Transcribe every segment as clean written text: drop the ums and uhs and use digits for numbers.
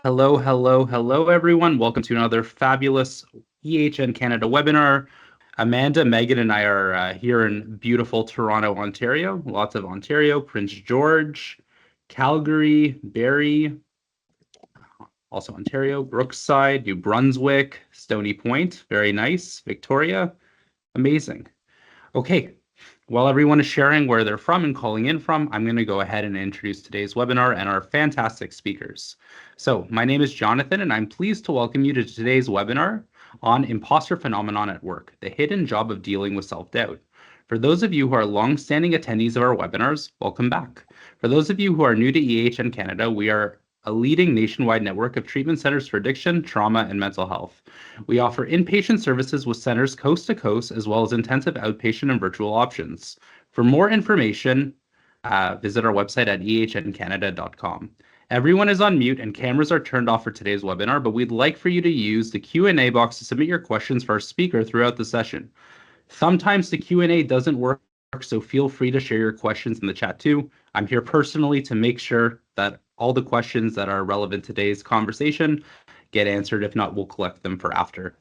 Hello, hello, hello, everyone. Welcome to another fabulous EHN Canada webinar. Amanda, Megan, and I are here in beautiful Toronto, Ontario. Lots of Ontario, Prince George, Calgary, Barrie, also Ontario, Brookside, New Brunswick, Stony Point. Very nice. Victoria, amazing. Okay, while everyone is sharing where they're from and calling in from, I'm going to go ahead and introduce today's webinar and our fantastic speakers. So, my name is Jonathan, and I'm pleased to welcome you to today's webinar on imposter phenomenon at work, the hidden job of dealing with self-doubt. For those of you who are long-standing attendees of our webinars, welcome back. For those of you who are new to EHN Canada, we are a leading nationwide network of treatment centers for addiction, trauma, and mental health. We offer inpatient services with centers coast to coast, as well as intensive outpatient and virtual options. For more information, visit our website at ehncanada.com. Everyone is on mute and cameras are turned off for today's webinar, but we'd like for you to use the Q&A box to submit your questions for our speaker throughout the session. Sometimes the Q&A doesn't work, so feel free to share your questions in the chat too. I'm here personally to make sure that all the questions that are relevant to today's conversation get answered. If not, we'll collect them for after.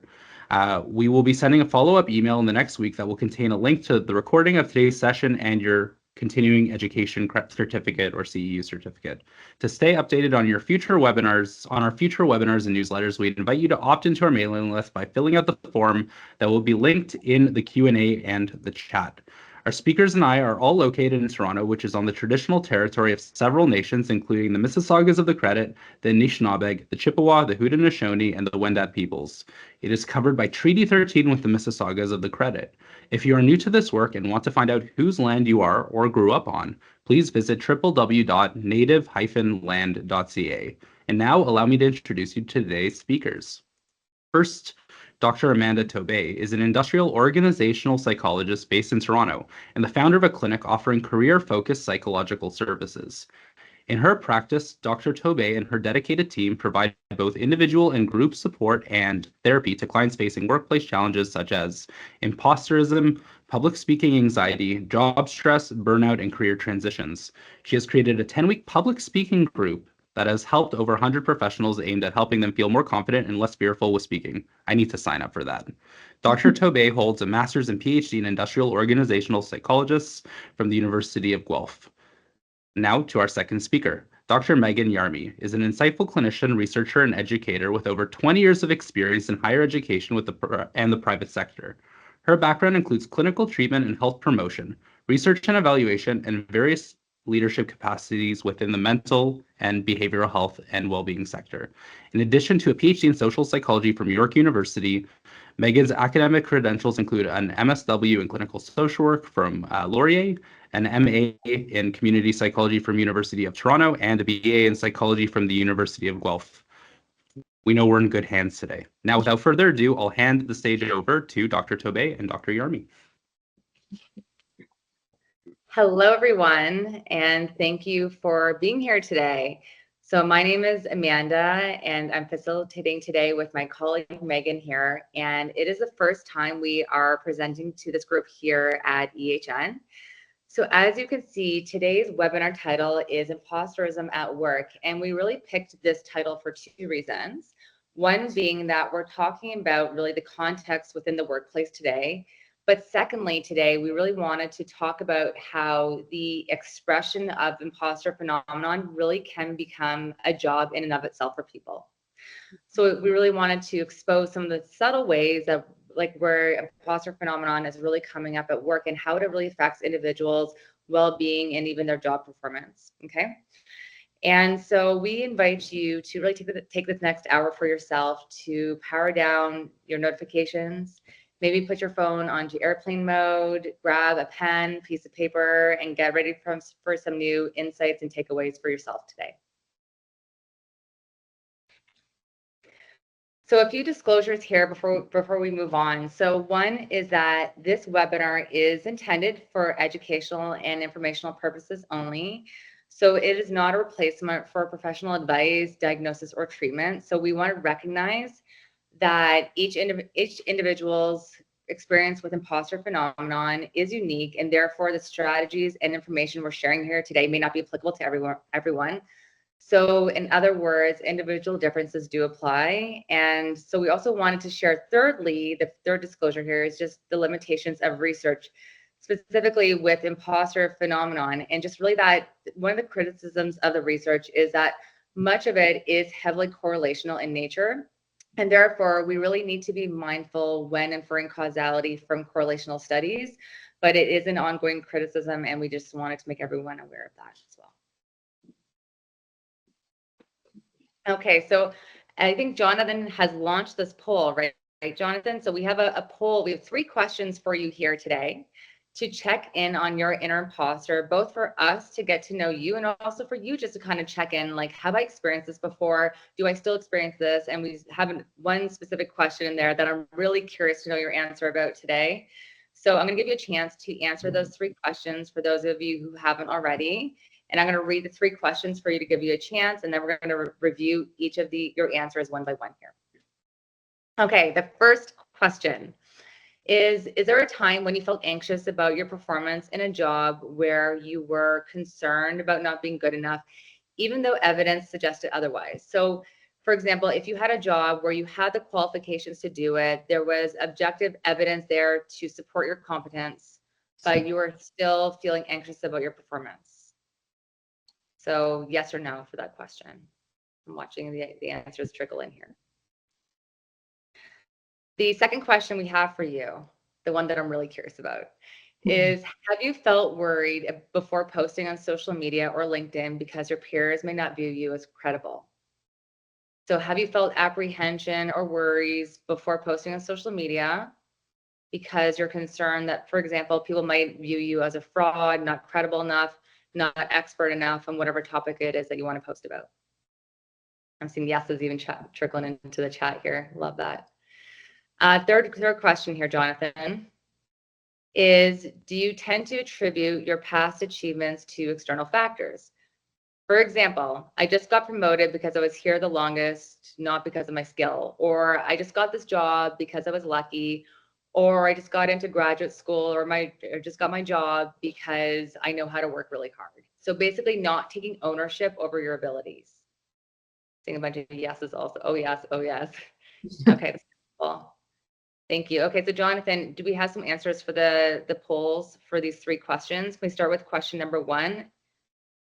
We will be sending a follow-up email in the next week that will contain a link to the recording of today's session and your continuing education certificate or CEU certificate. To stay updated on our future webinars and newsletters, we invite you to opt into our mailing list by filling out the form that will be linked in the Q&A and the chat. Our speakers and I are all located in Toronto, which is on the traditional territory of several nations, including the Mississaugas of the Credit, the Anishinaabeg, the Chippewa, the Haudenosaunee, and the Wendat peoples. It is covered by Treaty 13 with the Mississaugas of the Credit. If you are new to this work and want to find out whose land you are or grew up on, please visit www.native-land.ca. And now allow me to introduce you to today's speakers. First, Dr. Amanda Tobey is an industrial organizational psychologist based in Toronto and the founder of a clinic offering career-focused psychological services. In her practice, Dr. Tobey and her dedicated team provide both individual and group support and therapy to clients facing workplace challenges such as imposterism, public speaking anxiety, job stress, burnout, and career transitions. She has created a 10-week public speaking group that has helped over 100 professionals aimed at helping them feel more confident and less fearful with speaking. I need to sign up for that. Dr. Tobey holds a master's and PhD in industrial organizational psychologists from the University of Guelph. Now to our second speaker. Dr. Megan Yarmy is an insightful clinician, researcher, and educator with over 20 years of experience in higher education and the private sector. Her background includes clinical treatment and health promotion, research and evaluation, and various leadership capacities within the mental and behavioral health and well-being sector. In addition to a PhD in social psychology from York University, Megan's academic credentials include an MSW in clinical social work from Laurier, an MA in community psychology from University of Toronto, and a BA in psychology from the University of Guelph. We know we're in good hands today. Now, without further ado, I'll hand the stage over to Dr. Tobey and Dr. Yarmy. Hello, everyone, and thank you for being here today. So my name is Amanda, and I'm facilitating today with my colleague Megan here, and it is the first time we are presenting to this group here at EHN. So as you can see, today's webinar title is Imposterism at Work, and we really picked this title for two reasons. One being that we're talking about really the context within the workplace today, but secondly, today, we really wanted to talk about how the expression of imposter phenomenon really can become a job in and of itself for people. So we really wanted to expose some of the subtle ways of like where imposter phenomenon is really coming up at work and how it really affects individuals' well-being and even their job performance, okay? And so we invite you to really take this next hour for yourself to power down your notifications, maybe put your phone onto airplane mode, grab a pen, piece of paper, and get ready for some new insights and takeaways for yourself today. So a few disclosures here before we move on. So one is that this webinar is intended for educational and informational purposes only. So it is not a replacement for professional advice, diagnosis, or treatment. So we want to recognize that each individual's experience with imposter phenomenon is unique, and therefore the strategies and information we're sharing here today may not be applicable to everyone. So in other words, individual differences do apply. And so we also wanted to share thirdly, the third disclosure here is just the limitations of research, specifically with imposter phenomenon. And just really that one of the criticisms of the research is that much of it is heavily correlational in nature. And therefore, we really need to be mindful when inferring causality from correlational studies. But it is an ongoing criticism, and we just wanted to make everyone aware of that as well. Okay, so I think Jonathan has launched this poll, right, Jonathan? So we have a poll. We have 3 questions for you here today to check in on your inner imposter, both for us to get to know you and also for you just to kind of check in, like, have I experienced this before? Do I still experience this? And we have one specific question in there that I'm really curious to know your answer about today. So I'm going to give you a chance to answer those 3 questions for those of you who haven't already. And I'm going to read the 3 questions for you to give you a chance, and then we're going to review each of your answers one by one here. Okay, the first question is there a time when you felt anxious about your performance in a job where you were concerned about not being good enough, even though evidence suggested otherwise? So, for example, if you had a job where you had the qualifications to do it, there was objective evidence there to support your competence, but you were still feeling anxious about your performance. So yes or no for that question. I'm watching the answers trickle in here. The second question we have for you, the one that I'm really curious about, is have you felt worried before posting on social media or LinkedIn because your peers may not view you as credible? So have you felt apprehension or worries before posting on social media because you're concerned that, for example, people might view you as a fraud, not credible enough, not expert enough on whatever topic it is that you want to post about? I'm seeing yeses even trickling into the chat here. Love that. Third question here, Jonathan, is do you tend to attribute your past achievements to external factors? For example, I just got promoted because I was here the longest, not because of my skill, or I just got this job because I was lucky, or I just got into graduate school, or just got my job because I know how to work really hard. So basically not taking ownership over your abilities. Seeing a bunch of yeses also. Oh yes, oh yes. Okay, that's cool. Thank you. Okay, so Jonathan, do we have some answers for the polls for these 3 questions? Can we start with question number 1?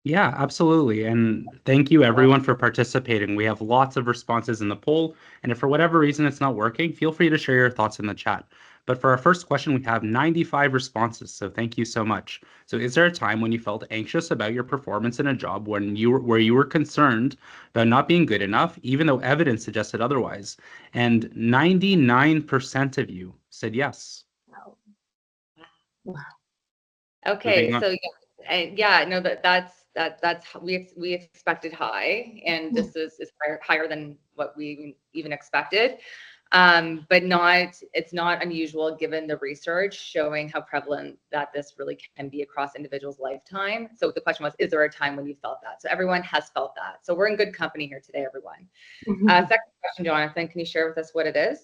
Yeah, absolutely. And thank you everyone for participating. We have lots of responses in the poll, and if for whatever reason it's not working, feel free to share your thoughts in the chat. But for our first question, we have 95 responses, so thank you so much. So is there a time when you felt anxious about your performance in a job where you were concerned about not being good enough, even though evidence suggested otherwise? And 99% of you said yes. Wow. Okay, Moving on. so yeah, no, that's we expected high, and this is higher than what we even expected. But it's not unusual given the research showing how prevalent that this really can be across individuals' lifetime. So the question was, is there a time when you felt that? So everyone has felt that. So we're in good company here today, everyone. Second question, Jonathan, can you share with us what it is?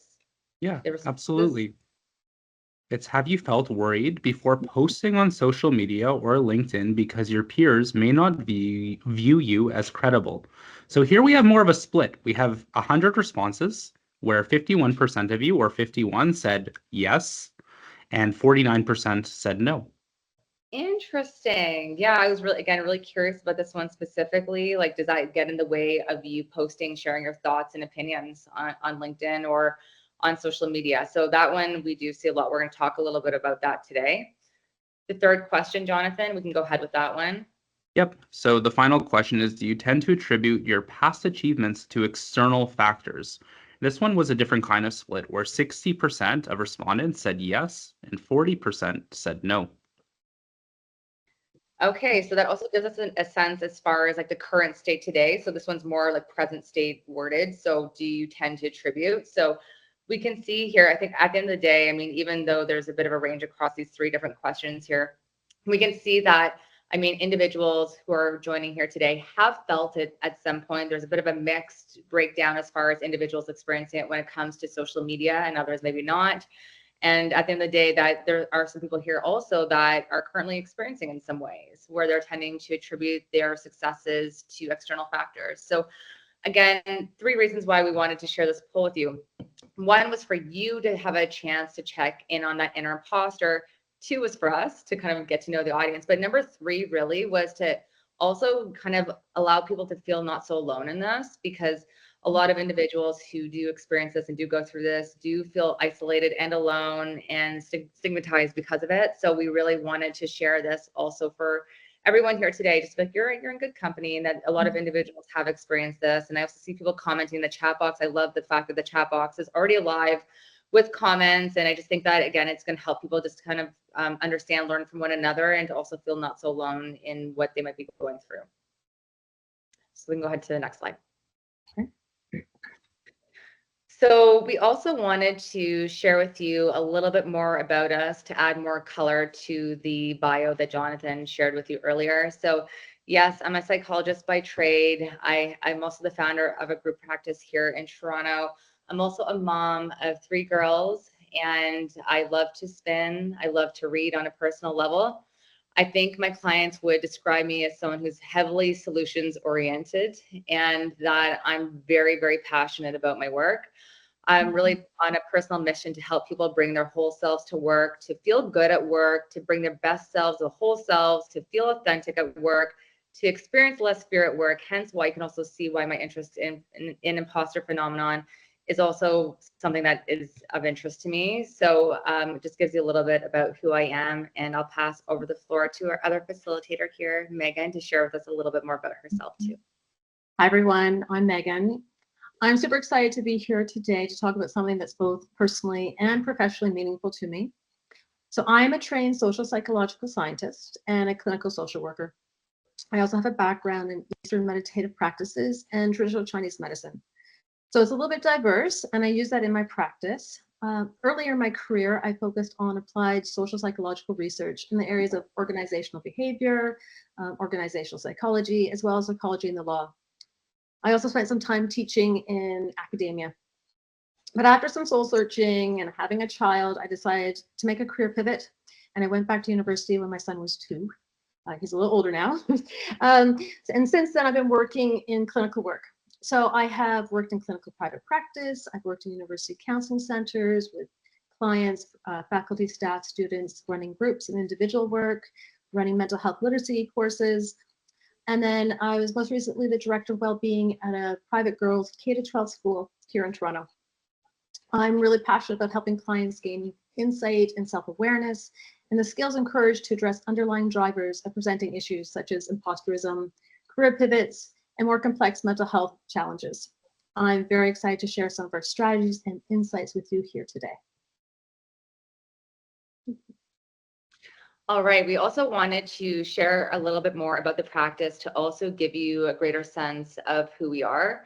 Yeah, The responses? absolutely. It's have you felt worried before posting on social media or LinkedIn because your peers may not view you as credible? So here we have more of a split. We have 100 responses where 51% of you, or 51, said yes, and 49% said no. Interesting. Yeah, I was really curious about this one specifically. Like, does that get in the way of you posting, sharing your thoughts and opinions on LinkedIn or on social media? So that one we do see a lot. We're going to talk a little bit about that today. The third question, Jonathan, we can go ahead with that one. Yep. So the final question is, do you tend to attribute your past achievements to external factors? This one was a different kind of split where 60% of respondents said yes and 40% said no. Okay, so that also gives us a sense as far as like the current state today. So this one's more like present state worded. So do you tend to attribute? So we can see here, I think at the end of the day, I mean, even though there's a bit of a range across these 3 different questions here, we can see that, I mean, individuals who are joining here today have felt it at some point. There's a bit of a mixed breakdown as far as individuals experiencing it when it comes to social media, and others maybe not. And at the end of the day, that there are some people here also that are currently experiencing in some ways where they're tending to attribute their successes to external factors. So again, 3 reasons why we wanted to share this poll with you. One was for you to have a chance to check in on that inner imposter. 2 was for us to kind of get to know the audience. But number 3 really was to also kind of allow people to feel not so alone in this, because a lot of individuals who do experience this and do go through this do feel isolated and alone and stigmatized because of it. So we really wanted to share this also for everyone here today, just like you're in good company, and that a lot of individuals have experienced this. And I also see people commenting in the chat box. I love the fact that the chat box is already alive with comments, and I just think that again, it's going to help people just kind of understand, learn from one another, and to also feel not so alone in what they might be going through. So we can go ahead to the next slide. Okay. So we also wanted to share with you a little bit more about us to add more color to the bio that Jonathan shared with you earlier. So yes, I'm a psychologist by trade. I'm also the founder of a group practice here in Toronto. I'm also a mom of 3 girls, and I love to spin. I love to read on a personal level. I think my clients would describe me as someone who's heavily solutions oriented, and that I'm very, very passionate about my work. I'm really on a personal mission to help people bring their whole selves to work, to feel good at work, to bring their best selves, the whole selves, to feel authentic at work, to experience less fear at work. Hence why you can also see why my interest in imposter phenomenon is also something that is of interest to me. So it just gives you a little bit about who I am, and I'll pass over the floor to our other facilitator here, Megan, to share with us a little bit more about herself too. Hi, everyone. I'm Megan. I'm super excited to be here today to talk about something that's both personally and professionally meaningful to me. So I'm a trained social psychological scientist and a clinical social worker. I also have a background in Eastern meditative practices and traditional Chinese medicine. So it's a little bit diverse, and I use that in my practice. Earlier in my career, I focused on applied social psychological research in the areas of organizational behavior, organizational psychology, as well as psychology in the law. I also spent some time teaching in academia. But after some soul searching and having a child, I decided to make a career pivot, and I went back to university when my son was 2. He's a little older now. And since then, I've been working in clinical work. So I have worked in clinical private practice. I've worked in university counseling centers with clients, faculty, staff, students, running groups and individual work, running mental health literacy courses. And then I was most recently the director of wellbeing at a private girls K-12 school here in Toronto. I'm really passionate about helping clients gain insight and self-awareness and the skills encouraged to address underlying drivers of presenting issues such as imposterism, career pivots, and more complex mental health challenges. I'm very excited to share some of our strategies and insights with you here today. All right, we also wanted to share a little bit more about the practice to also give you a greater sense of who we are.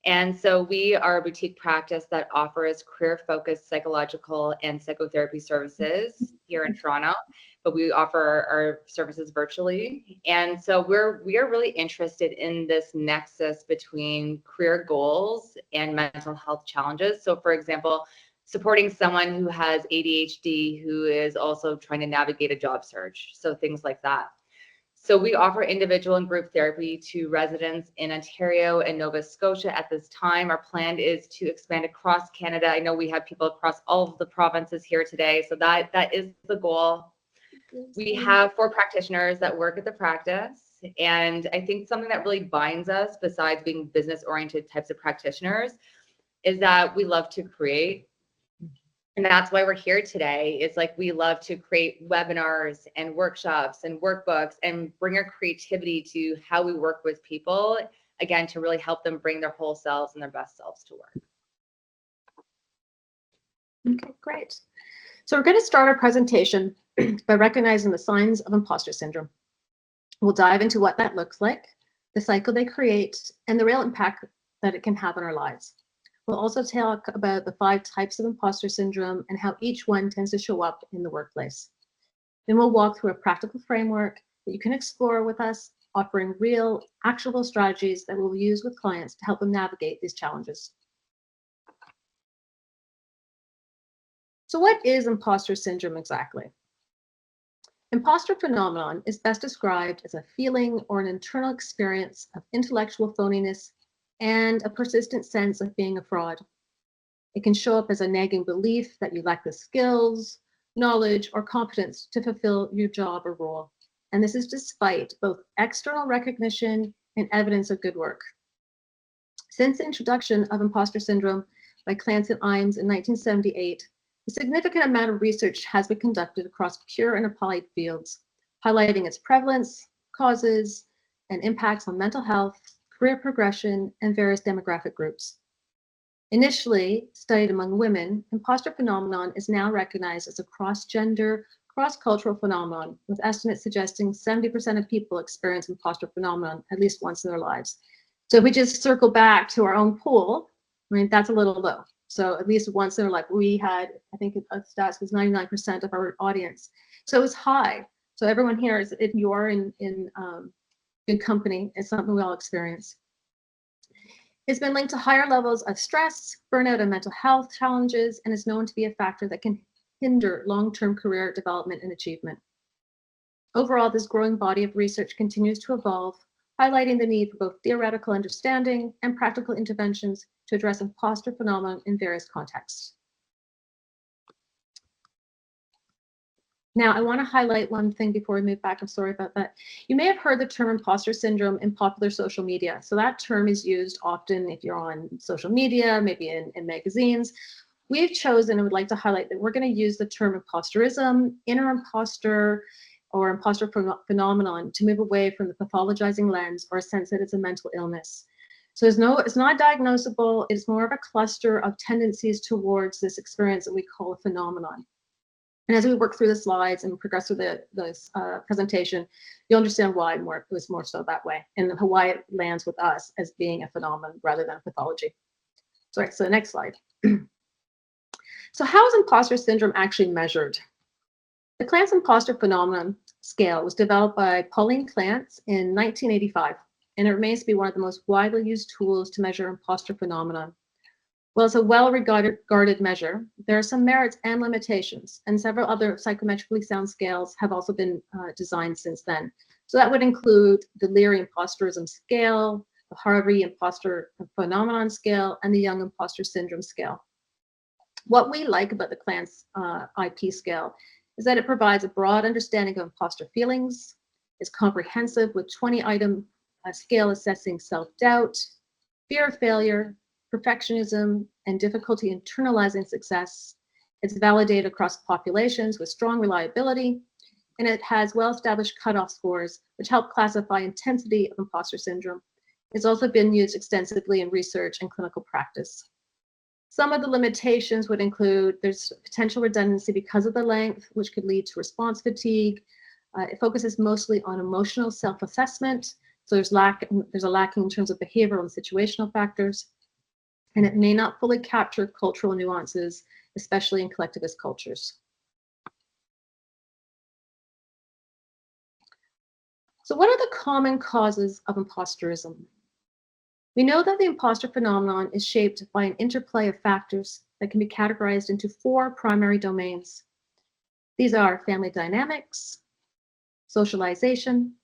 And so we are a boutique practice that offers career-focused psychological and psychotherapy services here in Toronto, but we offer our services virtually. And so we are really interested in this nexus between career goals and mental health challenges. So for example, supporting someone who has ADHD who is also trying to navigate a job search. So things like that. So we offer individual and group therapy to residents in Ontario and Nova Scotia at this time. Our plan is to expand across Canada. I know we have people across all of the provinces here today, so that is the goal. We have 4 practitioners that work at the practice, and I think something that really binds us, besides being business-oriented types of practitioners, is that we love to create. And that's why we're here today. It's like we love to create webinars and workshops and workbooks and bring our creativity to how we work with people, again, to really help them bring their whole selves and their best selves to work. Okay, great. So we're going to start our presentation by recognizing the signs of imposter syndrome. We'll dive into what that looks like, the cycle they create, and the real impact that it can have on our lives. We'll also talk about the 5 types of imposter syndrome and how each one tends to show up in the workplace. Then we'll walk through a practical framework that you can explore with us, offering real, actionable strategies that we'll use with clients to help them navigate these challenges. So what is imposter syndrome exactly? Imposter phenomenon is best described as a feeling or an internal experience of intellectual phoniness and a persistent sense of being a fraud. It can show up as a nagging belief that you lack the skills, knowledge, or competence to fulfill your job or role. And this is despite both external recognition and evidence of good work. Since the introduction of imposter syndrome by Clance and Imes in 1978, a significant amount of research has been conducted across pure and applied fields, highlighting its prevalence, causes, and impacts on mental health, career progression, and various demographic groups. Initially studied among women, imposter phenomenon is now recognized as a cross-gender, cross-cultural phenomenon, with estimates suggesting 70% of people experience imposter phenomenon at least once in their lives. So if we just circle back to our own pool, I mean, that's a little low. So at least once in our life, we had, I think a stats was 99% of our audience. So it was high. So everyone here, if you are in good company, it's something we all experience. It's been linked to higher levels of stress, burnout, and mental health challenges, and is known to be a factor that can hinder long-term career development and achievement. Overall, this growing body of research continues to evolve, highlighting the need for both theoretical understanding and practical interventions to address imposter phenomenon in various contexts. Now, I want to highlight one thing before we move back. I'm sorry about that. You may have heard the term imposter syndrome in popular social media. So that term is used often if you're on social media, maybe in magazines. We've chosen and would like to highlight that we're going to use the term imposterism, inner imposter, or imposter phenomenon to move away from the pathologizing lens or a sense that it's a mental illness. So it's not diagnosable. It's more of a cluster of tendencies towards this experience that we call a phenomenon. And as we work through the slides and progress through this presentation, you'll understand why it was more so that way and why it lands with us as being a phenomenon rather than a pathology. So the next slide. So how is imposter syndrome actually measured? The Clance imposter phenomenon scale was developed by Pauline Clance in 1985, and it remains to be one of the most widely used tools to measure imposter phenomenon. While it's a well-regarded measure, there are some merits and limitations, and several other psychometrically sound scales have also been designed since then. So that would include the Leary imposterism scale, the Harvey imposter phenomenon scale, and the Young imposter syndrome scale. What we like about the Clance IP scale is that it provides a broad understanding of imposter feelings, is comprehensive with 20-item scale assessing self-doubt, fear of failure, perfectionism, and difficulty internalizing success. It's validated across populations with strong reliability, and it has well-established cutoff scores, which help classify intensity of imposter syndrome. It's also been used extensively in research and clinical practice. Some of the limitations would include there's potential redundancy because of the length, which could lead to response fatigue. It focuses mostly on emotional self-assessment, so there's a lacking in terms of behavioral and situational factors. And it may not fully capture cultural nuances, especially in collectivist cultures. So what are the common causes of imposterism? We know that the imposter phenomenon is shaped by an interplay of factors that can be categorized into 4 primary domains. These are family dynamics, socialization,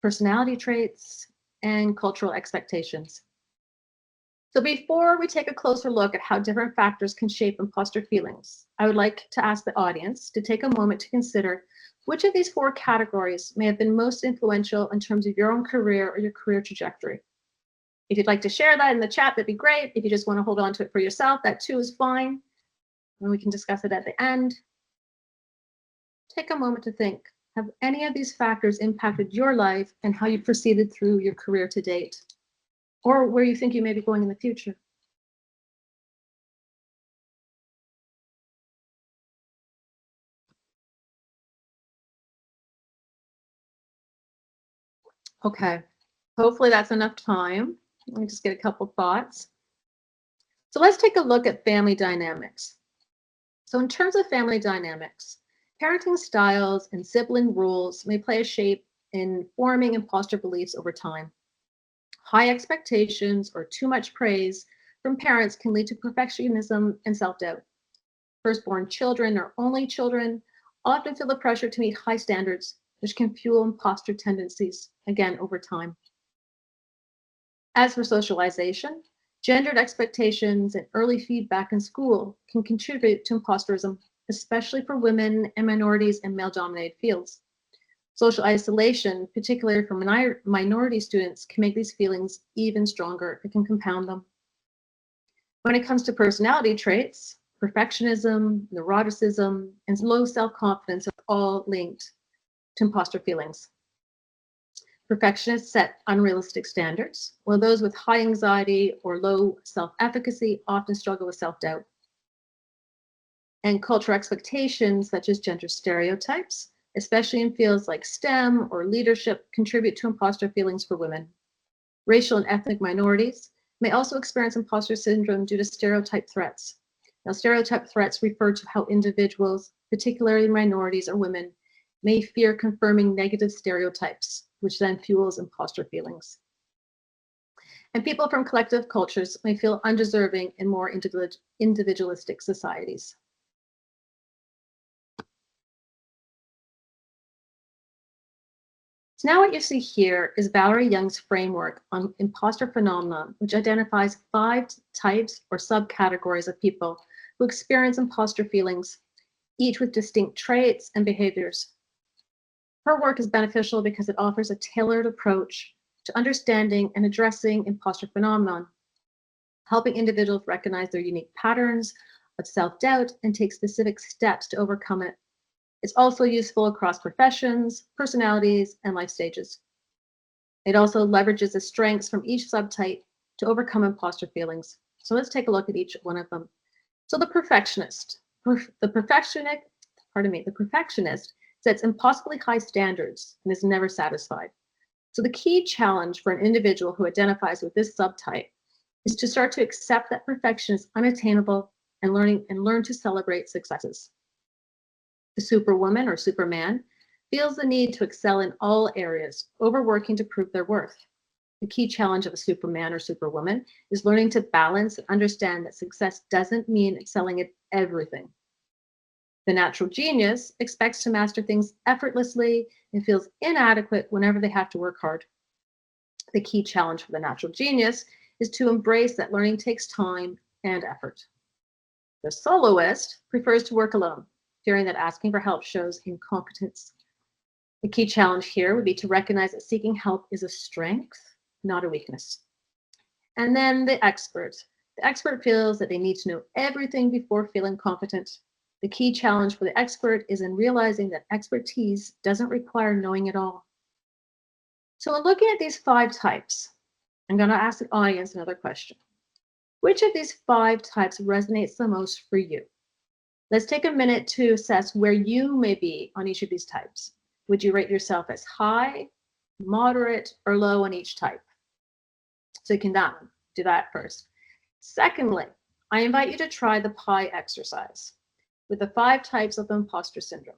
personality traits, and cultural expectations. So before we take a closer look at how different factors can shape imposter feelings, I would like to ask the audience to take a moment to consider which of these 4 categories may have been most influential in terms of your own career or your career trajectory. If you'd like to share that in the chat, that'd be great. If you just want to hold on to it for yourself, that too is fine. And we can discuss it at the end. Take a moment to think, have any of these factors impacted your life and how you proceeded through your career to date? Or where you think you may be going in the future? Okay, hopefully that's enough time. Let me just get a couple thoughts. So let's take a look at family dynamics. So in terms of family dynamics, parenting styles and sibling rules may play a shape in forming imposter beliefs over time. High expectations or too much praise from parents can lead to perfectionism and self-doubt. firstborn children or only children often feel the pressure to meet high standards, which can fuel imposter tendencies, again, over time. As for socialization, gendered expectations and early feedback in school can contribute to imposterism, especially for women and minorities in male-dominated fields. Social isolation, particularly for minority students, can make these feelings even stronger. It can compound them. When it comes to personality traits, perfectionism, neuroticism, and low self-confidence are all linked to imposter feelings. Perfectionists set unrealistic standards, while those with high anxiety or low self-efficacy often struggle with self-doubt. And cultural expectations, such as gender stereotypes, especially in fields like STEM or leadership, contribute to imposter feelings for women. Racial and ethnic minorities may also experience imposter syndrome due to stereotype threats. Now, stereotype threats refer to how individuals, particularly minorities or women, may fear confirming negative stereotypes, which then fuels imposter feelings. And people from collective cultures may feel undeserving in more individualistic societies. So now what you see here is Valerie Young's framework on imposter phenomenon, which identifies 5 types or subcategories of people who experience imposter feelings, each with distinct traits and behaviors. Her work is beneficial because it offers a tailored approach to understanding and addressing imposter phenomenon, helping individuals recognize their unique patterns of self-doubt and take specific steps to overcome it. It's also useful across professions, personalities, and life stages. It also leverages the strengths from each subtype to overcome imposter feelings. So let's take a look at each one of them. So the perfectionist. The perfectionist sets impossibly high standards and is never satisfied. So the key challenge for an individual who identifies with this subtype is to start to accept that perfection is unattainable and learn to celebrate successes. The superwoman or superman feels the need to excel in all areas, overworking to prove their worth. The key challenge of a superman or superwoman is learning to balance and understand that success doesn't mean excelling at everything. The natural genius expects to master things effortlessly and feels inadequate whenever they have to work hard. The key challenge for the natural genius is to embrace that learning takes time and effort. The soloist prefers to work alone, fearing that asking for help shows incompetence. The key challenge here would be to recognize that seeking help is a strength, not a weakness. And then the expert. The expert feels that they need to know everything before feeling competent. The key challenge for the expert is in realizing that expertise doesn't require knowing it all. So in looking at these 5 types, I'm going to ask the audience another question. Which of these 5 types resonates the most for you? Let's take a minute to assess where you may be on each of these types. Would you rate yourself as high, moderate, or low on each type? So you can do that first. Secondly, I invite you to try the pie exercise with the 5 types of imposter syndrome.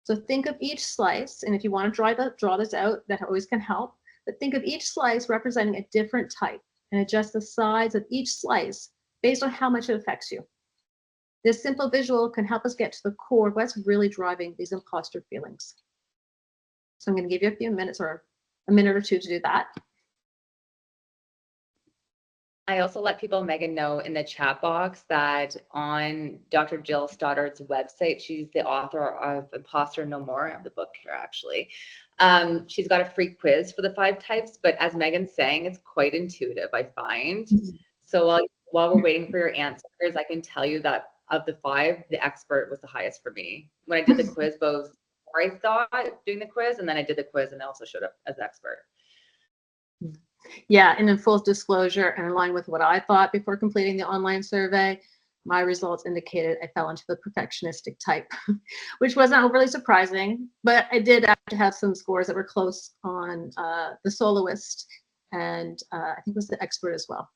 So think of each slice, and if you want to draw this out, that always can help, but think of each slice representing a different type and adjust the size of each slice based on how much it affects you. This simple visual can help us get to the core of what's really driving these imposter feelings. So I'm going to give you a few minutes or a minute or two to do that. I also let people, Megan, know in the chat box that on Dr. Jill Stoddard's website, she's the author of Imposter No More. I have the book here, actually. She's got a free quiz for the 5 types, but as Megan's saying, it's quite intuitive, I find. So while we're waiting for your answers, I can tell you that of the 5, the expert was the highest for me. When I did the quiz, both I thought doing the quiz, and then I did the quiz and I also showed up as expert. Yeah, and in full disclosure and in line with what I thought before completing the online survey, my results indicated I fell into the perfectionistic type, which wasn't overly surprising, but I did have to have some scores that were close on the soloist and I think it was the expert as well.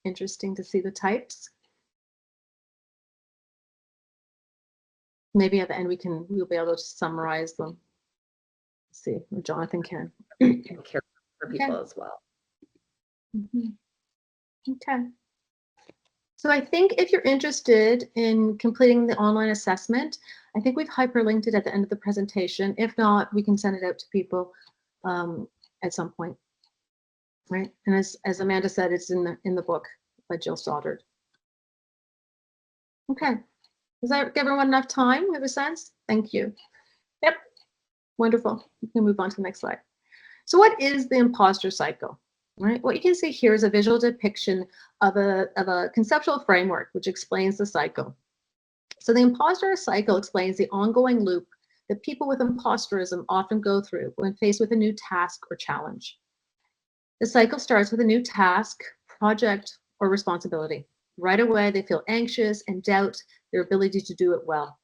Interesting to see the types. Maybe at the end we'll be able to summarize them. Let's see, or Jonathan can. Care for people as well. Mhm. Okay. So I think if you're interested in completing the online assessment, I think we've hyperlinked it at the end of the presentation. If not, we can send it out to people at some point, right? And as Amanda said, it's in the book by Jill Stoddard. Okay. Does that give everyone enough time? We have a sense? Thank you. Yep. Wonderful. We can move on to the next slide. So what is the imposter cycle? Right? What you can see here is a visual depiction of a conceptual framework which explains the cycle. So the imposter cycle explains the ongoing loop that people with imposterism often go through when faced with a new task or challenge. The cycle starts with a new task, project, or responsibility. Right away, they feel anxious and doubt their ability to do it well.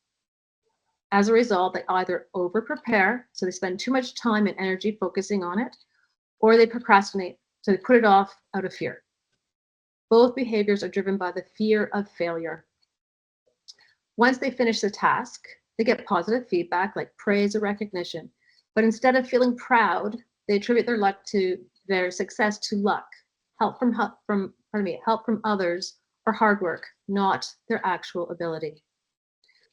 As a result, they either over-prepare, so they spend too much time and energy focusing on it, or they procrastinate, so they put it off out of fear. Both behaviors are driven by the fear of failure. Once they finish the task, they get positive feedback like praise or recognition, but instead of feeling proud, they attribute their success to luck, help from others, or hard work, not their actual ability.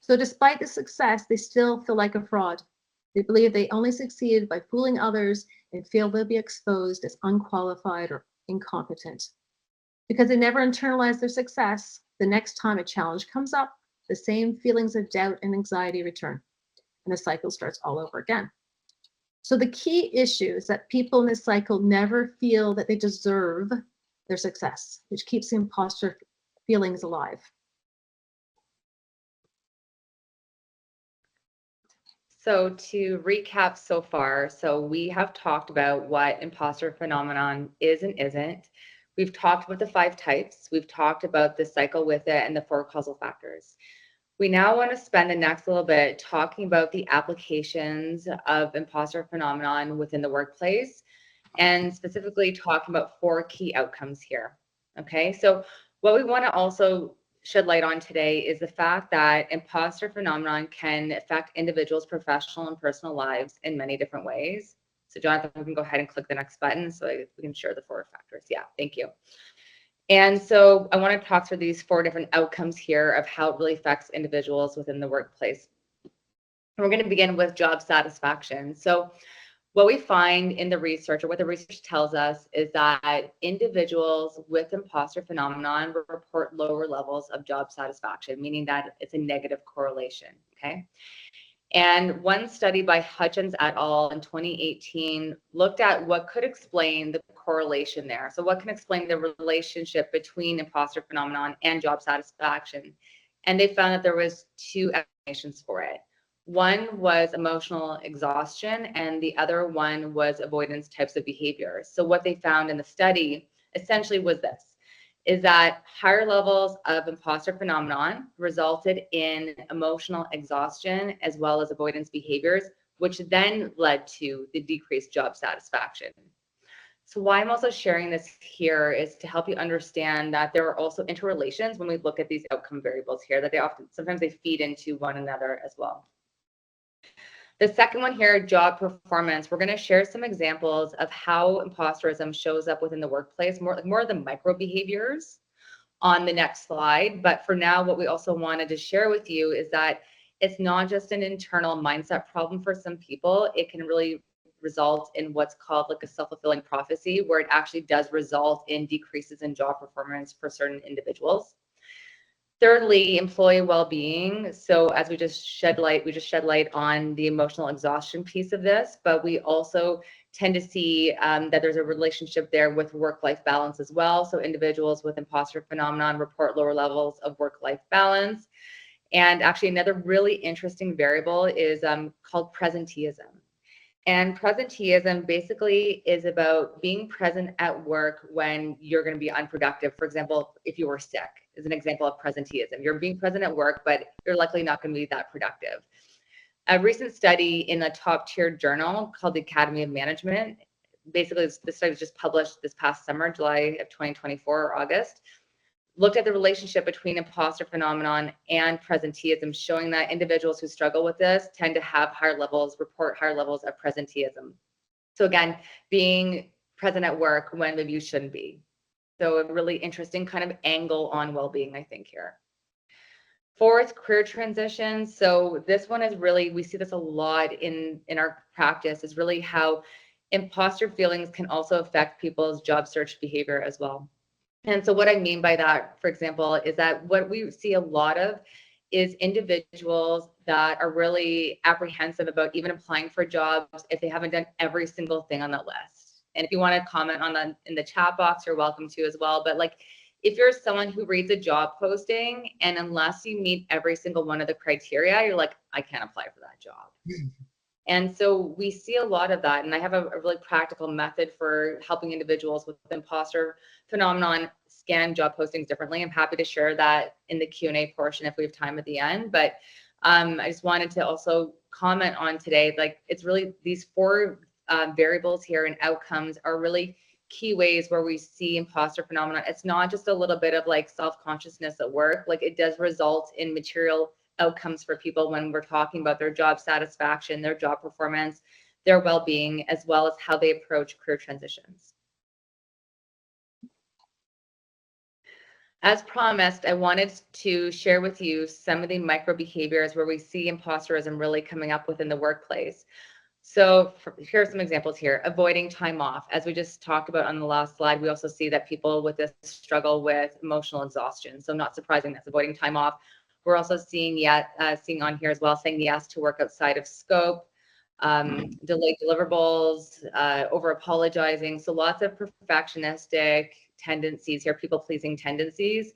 So despite the success, they still feel like a fraud. They believe they only succeeded by fooling others and feel they'll be exposed as unqualified or incompetent. Because they never internalize their success, the next time a challenge comes up, the same feelings of doubt and anxiety return, and the cycle starts all over again. So the key issue is that people in this cycle never feel that they deserve their success, which keeps the imposter feelings alive. So to recap so far, so we have talked about what imposter phenomenon is and isn't. We've talked about the 5 types. We've talked about the cycle with it and the 4 causal factors. We now want to spend the next little bit talking about the applications of imposter phenomenon within the workplace, and specifically talking about 4 key outcomes here. Okay, so what we want to also shed light on today is the fact that imposter phenomenon can affect individuals' professional and personal lives in many different ways. So Jonathan, we can go ahead and click the next button so we can share the 4 factors. Yeah, thank you. And so I want to talk through these 4 different outcomes here of how it really affects individuals within the workplace. And we're going to begin with job satisfaction. So what we find in the research, or what the research tells us, is that individuals with imposter phenomenon report lower levels of job satisfaction, meaning that it's a negative correlation, okay? And one study by Hutchins et al. In 2018 looked at what could explain the correlation there. So what can explain the relationship between imposter phenomenon and job satisfaction? And they found that there was 2 explanations for it. One was emotional exhaustion, and the other one was avoidance types of behaviors. So what they found in the study essentially was this, is that higher levels of imposter phenomenon resulted in emotional exhaustion as well as avoidance behaviors, which then led to the decreased job satisfaction. So why I'm also sharing this here is to help you understand that there are also interrelations when we look at these outcome variables here, that sometimes they feed into one another as well. The second one here, job performance. We're going to share some examples of how imposterism shows up within the workplace, more of the micro behaviors on the next slide. But for now, what we also wanted to share with you is that it's not just an internal mindset problem for some people. It can really result in what's called like a self-fulfilling prophecy, where it actually does result in decreases in job performance for certain individuals. Thirdly, employee well-being. So as we just shed light on the emotional exhaustion piece of this, but we also tend to see that there's a relationship there with work-life balance as well. So individuals with imposter phenomenon report lower levels of work-life balance. And actually another really interesting variable is called presenteeism. And presenteeism basically is about being present at work when you're going to be unproductive. For example, if you were sick, is an example of presenteeism. You're being present at work, but you're likely not going to be that productive. A recent study in a top-tier journal called the Academy of Management, basically this study was just published this past summer, July of 2024 or August, looked at the relationship between imposter phenomenon and presenteeism, showing that individuals who struggle with this tend to have report higher levels of presenteeism. So again, being present at work when maybe you shouldn't be. So a really interesting kind of angle on well-being, I think, here. Fourth, career transitions. So this one is really, we see this a lot in our practice, is really how imposter feelings can also affect people's job search behavior as well. And so what I mean by that, for example, is that what we see a lot of is individuals that are really apprehensive about even applying for jobs if they haven't done every single thing on that list. And if you want to comment on that in the chat box, you're welcome to as well. But like, if you're someone who reads a job posting and unless you meet every single one of the criteria, you're like, I can't apply for that job. And so we see a lot of that. And I have a really practical method for helping individuals with imposter phenomenon scan job postings differently. I'm happy to share that in the Q&A portion if we have time at the end. But I just wanted to also comment on today, like it's really these four variables here and outcomes are really key ways where we see imposter phenomenon. It's not just a little bit of like self-consciousness at work, like it does result in material outcomes for people when we're talking about their job satisfaction, their job performance, their well-being, as well as how they approach career transitions. As promised, I wanted to share with you some of the micro behaviors where we see imposterism really coming up within the workplace. So here are some examples here. Avoiding time off. As we just talked about on the last slide, we also see that people with this struggle with emotional exhaustion. So not surprising, that's avoiding time off. We're also seeing on here as well, saying yes to work outside of scope, delayed deliverables, over apologizing. So lots of perfectionistic tendencies here, people pleasing tendencies.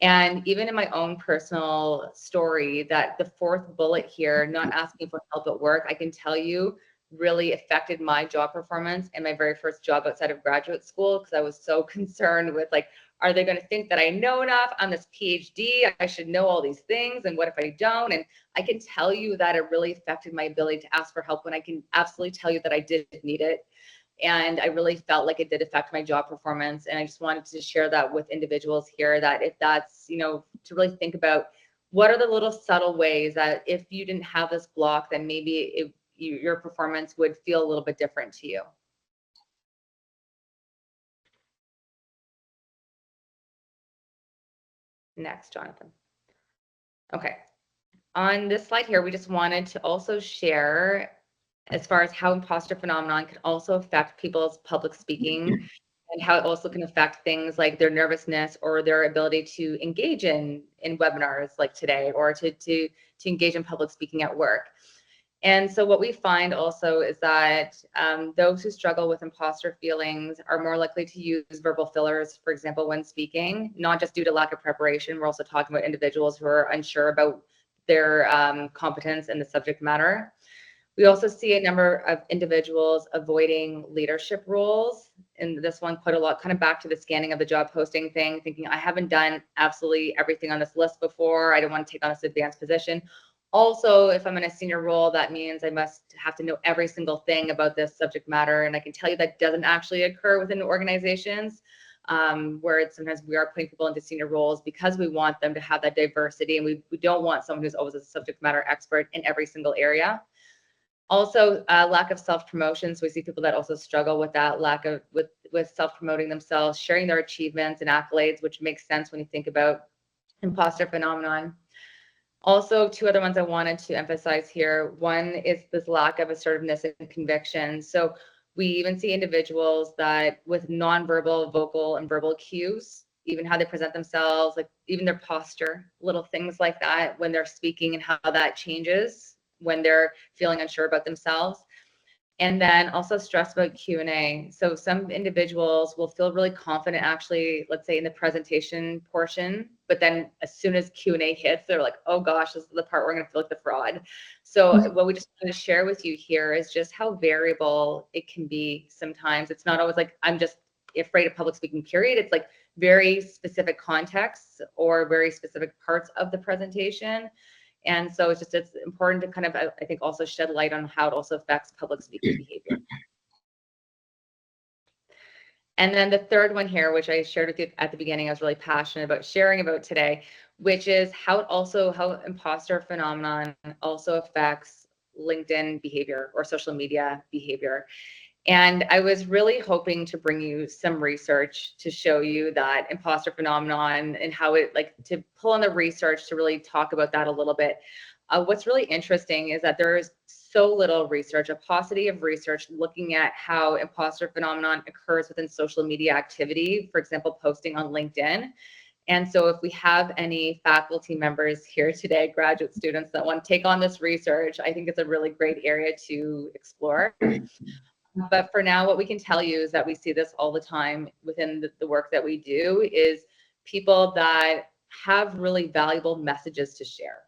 And even in my own personal story, that the fourth bullet here, not asking for help at work, I can tell you really affected my job performance in my very first job outside of graduate school, because I was so concerned with like, are they going to think that I know enough? I'm this PhD, I should know all these things. And what if I don't? And I can tell you that it really affected my ability to ask for help when I can absolutely tell you that I did need it. And I really felt like it did affect my job performance. And I just wanted to share that with individuals here, that if that's, to really think about what are the little subtle ways that if you didn't have this block, then maybe your performance would feel a little bit different to you. Next, Jonathan. Okay. On this slide here, we just wanted to also share as far as how imposter phenomenon can also affect people's public speaking and how it also can affect things like their nervousness or their ability to engage in webinars like today, or to engage in public speaking at work. And so what we find also is that those who struggle with imposter feelings are more likely to use verbal fillers, for example, when speaking, not just due to lack of preparation. We're also talking about individuals who are unsure about their competence in the subject matter. We also see a number of individuals avoiding leadership roles. And this one quite a lot, kind of back to the scanning of the job posting thing, thinking I haven't done absolutely everything on this list before. I don't want to take on this advanced position. Also, if I'm in a senior role, that means I must have to know every single thing about this subject matter. And I can tell you that doesn't actually occur within organizations, where sometimes we are putting people into senior roles because we want them to have that diversity. And we don't want someone who's always a subject matter expert in every single area. Also, lack of self-promotion. So we see people that also struggle with that lack of with self-promoting themselves, sharing their achievements and accolades, which makes sense when you think about imposter phenomenon. Also, two other ones I wanted to emphasize here. One is this lack of assertiveness and conviction. So we even see individuals that with nonverbal, vocal, and verbal cues, even how they present themselves, like even their posture, little things like that when they're speaking and how that changes when they're feeling unsure about themselves. And then also stress about Q&A. So some individuals will feel really confident actually, let's say in the presentation portion, but then as soon as Q&A hits, they're like, oh gosh, this is the part where I'm gonna feel like the fraud. So what we just want to share with you here is just how variable it can be sometimes. It's not always like, I'm just afraid of public speaking, period. It's like very specific contexts or very specific parts of the presentation. And so it's important to kind of, I think, also shed light on how it also affects public speaking behavior. And then the third one here, which I shared with you at the beginning, I was really passionate about sharing about today, which is how imposter phenomenon also affects LinkedIn behavior or social media behavior. And I was really hoping to bring you some research to show you that imposter phenomenon and how it, like, to pull on the research to really talk about that a little bit. What's really interesting is that there is so little research, a paucity of research looking at how imposter phenomenon occurs within social media activity, for example, posting on LinkedIn. And so if we have any faculty members here today, graduate students that want to take on this research, I think it's a really great area to explore. But for now, what we can tell you is that we see this all the time within the work that we do, is people that have really valuable messages to share,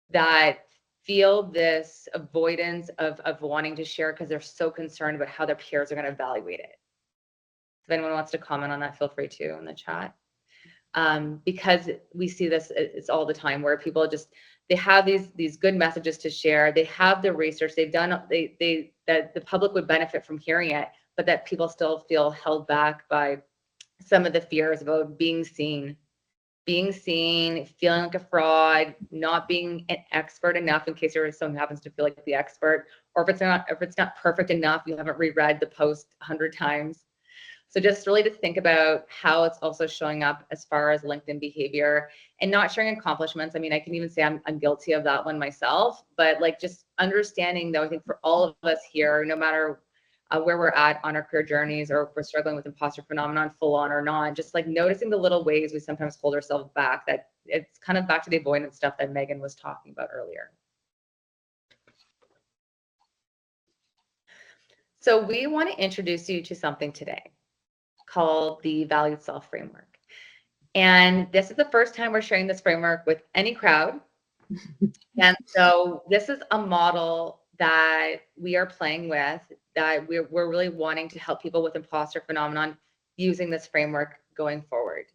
that feel this avoidance of wanting to share because they're so concerned about how their peers are going to evaluate it. If anyone wants to comment on that, feel free to in the chat. Because we see this, it's all the time, where people just, they have these good messages to share. They have the research they've done, that the public would benefit from hearing it, but that people still feel held back by some of the fears about being seen, feeling like a fraud, not being an expert enough in case someone happens to feel like the expert, or if it's not perfect enough, you haven't reread the post 100 times. So just really to think about how it's also showing up as far as LinkedIn behavior, and not sharing accomplishments. I mean, I can even say I'm guilty of that one myself, but like just understanding, though, I think for all of us here, no matter where we're at on our career journeys, or if we're struggling with imposter phenomenon full on or not, just like noticing the little ways we sometimes hold ourselves back, that it's kind of back to the avoidance stuff that Megan was talking about earlier. So we want to introduce you to something today called the Valued Self Framework. And this is the first time we're sharing this framework with any crowd. And so this is a model that we are playing with, that we're really wanting to help people with imposter phenomenon using this framework going forward.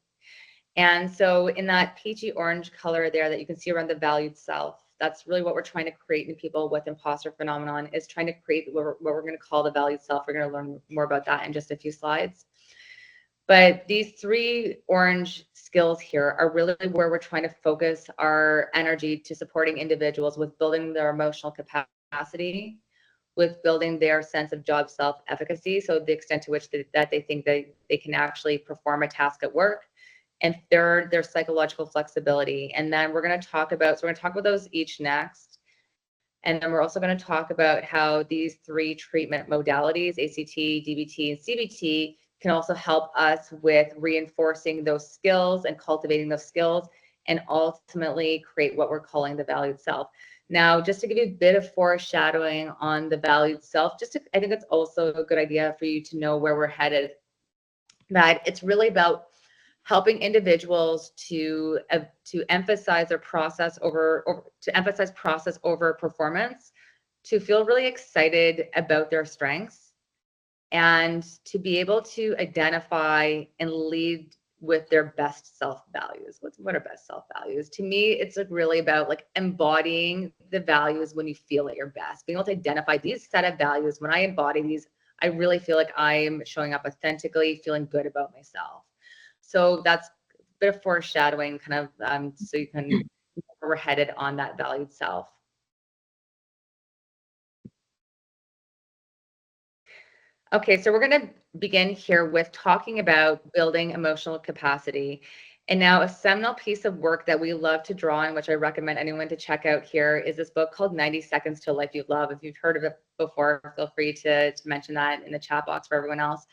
And so in that peachy orange color there that you can see around the valued self, that's really what we're trying to create in people with imposter phenomenon, is trying to create what we're going to call the valued self. We're going to learn more about that in just a few slides. But these three orange skills here are really where we're trying to focus our energy to supporting individuals with building their emotional capacity, with building their sense of job self-efficacy, so the extent to which that they think they can actually perform a task at work, and their psychological flexibility. And then we're going to talk about those each next. And then we're also going to talk about how these three treatment modalities, ACT, DBT, and CBT, can also help us with reinforcing those skills and cultivating those skills, and ultimately create what we're calling the valued self. Now, just to give you a bit of foreshadowing on the valued self, I think it's also a good idea for you to know where we're headed, that it's really about helping individuals to emphasize their process over performance, to feel really excited about their strengths, and to be able to identify and lead with their best self values. What are best self values? To me, it's like really about like embodying the values when you feel at your best, being able to identify these set of values. When I embody these, I really feel like I'm showing up authentically, feeling good about myself. So that's a bit of foreshadowing, kind of, so you can know where we're headed on that valued self. Okay, so we're going to begin here with talking about building emotional capacity. And now a seminal piece of work that we love to draw on, which I recommend anyone to check out here, is this book called 90 Seconds to a Life You Love. If you've heard of it before, feel free to mention that in the chat box for everyone else.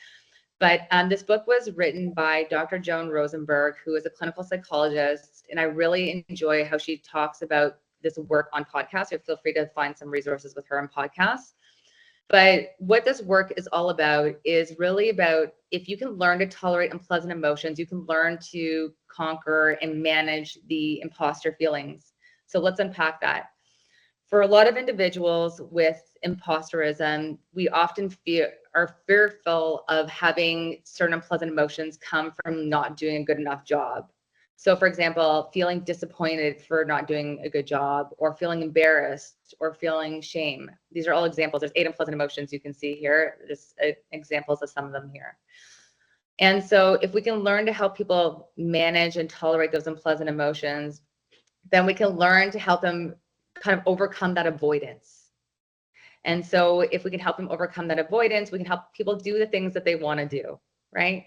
But this book was written by Dr. Joan Rosenberg, who is a clinical psychologist. And I really enjoy how she talks about this work on podcasts. So feel free to find some resources with her on podcasts. But what this work is all about is really about, if you can learn to tolerate unpleasant emotions, you can learn to conquer and manage the imposter feelings. So let's unpack that. For a lot of individuals with imposterism, we often are fearful of having certain unpleasant emotions come from not doing a good enough job. So for example, feeling disappointed for not doing a good job, or feeling embarrassed, or feeling shame. These are all examples. There's 8 unpleasant emotions you can see here. Just examples of some of them here. And so if we can learn to help people manage and tolerate those unpleasant emotions, then we can learn to help them kind of overcome that avoidance. And so if we can help them overcome that avoidance, we can help people do the things that they want to do, right?